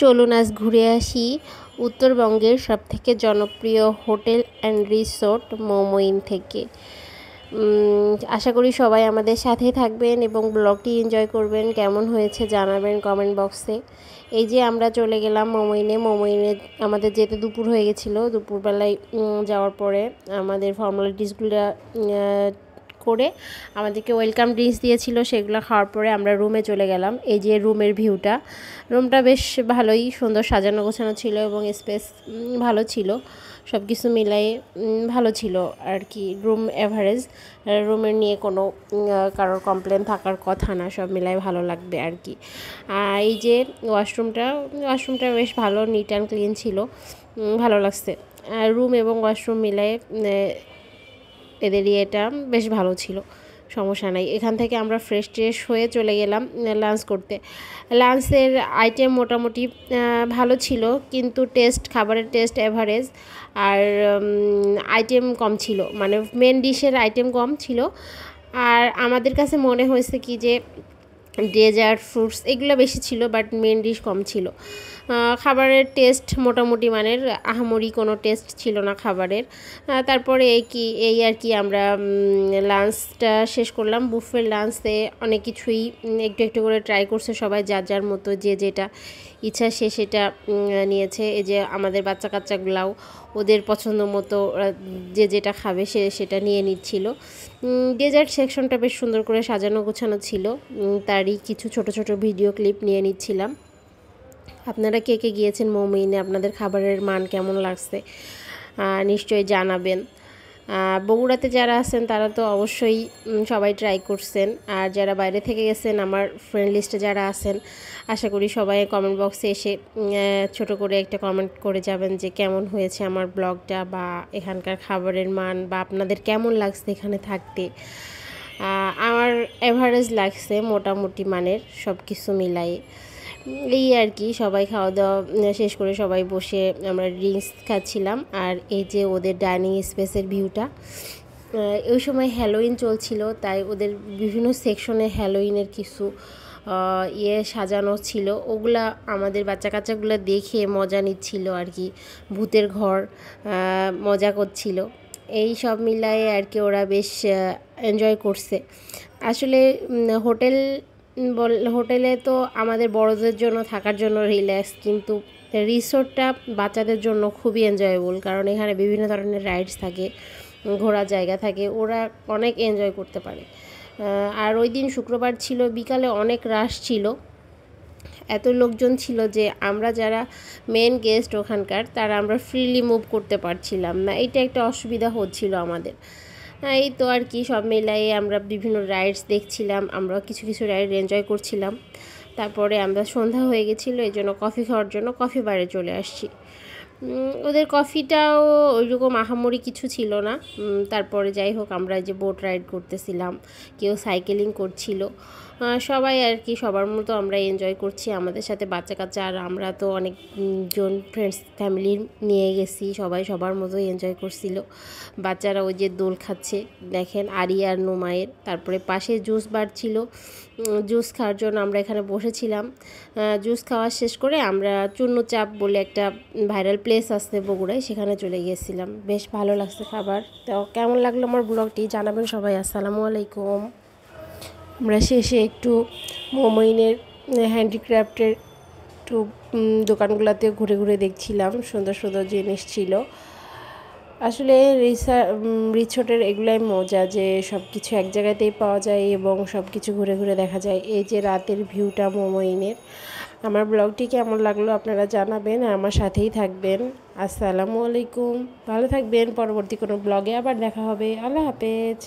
চলুন আজ ঘুরে আসি উত্তরবঙ্গের সবথেকে জনপ্রিয় হোটেল অ্যান্ড রিসোর্ট মোমোইন থেকে। আশা করি সবাই আমাদের সাথেই থাকবেন এবং ব্লগটি এনজয় করবেন। কেমন হয়েছে জানাবেন কমেন্ট বক্সে। এই যে আমরা চলে গেলাম মোমোইনে আমাদের যেতে দুপুর হয়ে গেছিলো। দুপুরবেলায় যাওয়ার পরে আমাদের ফর্মালিটিসগুলো করে আমাদেরকে ওয়েলকাম ড্রিঙ্কস দিয়েছিল, সেগুলো খাওয়ার পরে আমরা রুমে চলে গেলাম। এই যে রুমের ভিউটা, রুমটা বেশ ভালোই সুন্দর সাজানো গোছানো ছিল এবং স্পেস ভালো ছিল, সব কিছু মিলাই ভালো ছিল আর কি। রুম এভারেজ, রুমের নিয়ে কোনো কারোর কমপ্লেন থাকার কথা না, সব মিলাই ভালো লাগবে আর কি। এই যে ওয়াশরুমটা বেশ ভালো, নিট অ্যান্ড ক্লিন ছিল, ভালো লাগছে। রুম এবং ওয়াশরুম মিলাই এদের এটা বেশ ভালো ছিল, সমস্যা নাই। এখান থেকে আমরা ফ্রেশ হয়ে চলে গেলাম লাঞ্চ করতে। লাঞ্চের আইটেম মোটামুটি ভালো ছিল, কিন্তু খাবারের টেস্ট এভারেজ, আর আইটেম কম ছিল, মানে মেন ডিশের আইটেম কম ছিল। আর আমাদের কাছে মনে হয়েছে কি যে ডেজার্ট ফ্রুটস এগুলো বেশি ছিল, বাট মেন ডিশ কম ছিল। খাবারের টেস্ট মোটামুটি মানের, আহামরি কোনো টেস্ট ছিল না খাবারের। তারপরে এই আর কি আমরা লাঞ্চটা শেষ করলাম। বুফের লাঞ্চে অনেক কিছুই একটু একটু করে ট্রাই করছে সবাই, যার যার মতো যে যেটা ইচ্ছা সে সেটা নিয়েছে। এই যে আমাদের বাচ্চা কাচ্চাগুলাও ওদের পছন্দ মতো যে যেটা খাবে সেটা নিয়ে নিচ্ছিল। ডেজার্ট সেকশনটা বেশ সুন্দর করে সাজানো গোছানো ছিল, তারই কিছু ছোট ছোট ভিডিও ক্লিপ নিয়ে নিচ্ছিলাম। আপনারা কে কে গিয়েছেন মোমোইনে, আপনাদের খাবারের মান কেমন লাগছে নিশ্চয়ই জানাবেন। বগুড়াতে যারা আছেন তারা তো অবশ্যই সবাই ট্রাই করছেন, আর যারা বাইরে থেকে গেছেন আমার ফ্রেন্ড লিস্টে যারা আছেন, আশা করি সবাই কমেন্ট বক্সে এসে ছোট করে একটা কমেন্ট করে যাবেন যে কেমন হয়েছে আমার ব্লগটা, বা এখানকার খাবারের মান, বা আপনাদের কেমন লাগছে এখানে থাকতে। আমার এভারেজ লাগছে মোটামুটি মানের, সব কিছু মিলাই এই আর কি। সবাই খাওয়া দাওয়া শেষ করে সবাই বসে আমরা ড্রিঙ্কস খাচ্ছিলাম। আর এই যে ওদের ডাইনিং স্পেসের ভিউটা, ওই সময় হ্যালোইন চলছিল, তাই ওদের বিভিন্ন সেকশনে হ্যালোইনের কিছু সাজানো ছিল, ওগুলা আমাদের বাচ্চা কাচ্চাগুলো দেখে মজা নিচ্ছিল আর কি। ভূতের ঘর মজা করছিল, এই সব মিলায়ে আর কি ওরা বেশ এনজয় করছে। আসলে হোটেলে তো আমাদের বড়দের জন্য থাকার জন্য রিল্যাক্স, কিন্তু রিসোর্টটা বাচ্চাদের জন্য খুবই এনজয়েবল, কারণ এখানে বিভিন্ন ধরনের রাইডস থাকে, ঘোরার জায়গা থাকে, ওরা অনেক এনজয় করতে পারে। আর ওই দিন শুক্রবার ছিল, বিকালে অনেক রাশ ছিল, এত লোকজন ছিল যে আমরা যারা মেন গেস্ট ওখানকার তারা আমরা ফ্রিলি মুভ করতে পারছিলাম না, এটা একটা অসুবিধা হচ্ছিল আমাদের। এই তো আর কি, সব মিলাই আমরা বিভিন্ন রাইডস দেখছিলাম, আমরা কিছু কিছু রাইড এনজয় করছিলাম। তারপরে আমরা সন্ধ্যা হয়ে গেছিলো, এই জন্য কফি খাওয়ার জন্য কফি বারে চলে আসছি। ওদের কফিটাও ওইরকম আহামরি কিছু ছিল না। তারপরে যাই হোক, আমরা যে বোট রাইড করতেছিলাম, কেউ সাইকেলিং করছিল, সবাই আর কি সবার মতো আমরা এনজয় করছি। আমাদের সাথে বাচ্চা কাচ্চা, আর আমরা তো অনেকজন ফ্রেন্ডস ফ্যামিলি নিয়ে গেছি, সবাই সবার মতো এনজয় করছিল। বাচ্চারা ওই যে দোল খাচ্ছে দেখেন, আরিয়া আর নোমায়ের। তারপরে পাশে জুস বার ছিল, জুস খাওয়ার জন্য আমরা এখানে বসেছিলাম। জুস খাওয়া শেষ করে আমরা চূর্ণ চাপ বলে একটা ভাইরাল প্লেস আছে বগুড়ায়, সেখানে চলে গিয়েছিলাম। বেশ ভালো লাগছে খাবার। তো কেমন লাগলো আমার ব্লগটি জানাবেন সবাই। আসসালামু আলাইকুম। আমরা শেষে একটু মোমোইনের হ্যান্ডিক্রাফটের একটু দোকানগুলোতে ঘুরে ঘুরে দেখছিলাম, সুন্দর সুন্দর জিনিস ছিল। আসলে রিসোর্টের এগুলাই মজা, যে সব কিছু এক জায়গাতেই পাওয়া যায় এবং সব কিছু ঘুরে ঘুরে দেখা যায়। এই যে রাতের ভিউটা মোমোইনের। আমার ব্লগটি কেমন লাগলো আপনারা জানাবেন, আর আমার সাথেই থাকবেন। আসসালামু আলাইকুম, ভালো থাকবেন। পরবর্তী কোনো ব্লগে আবার দেখা হবে। আল্লাহ হাফেজ।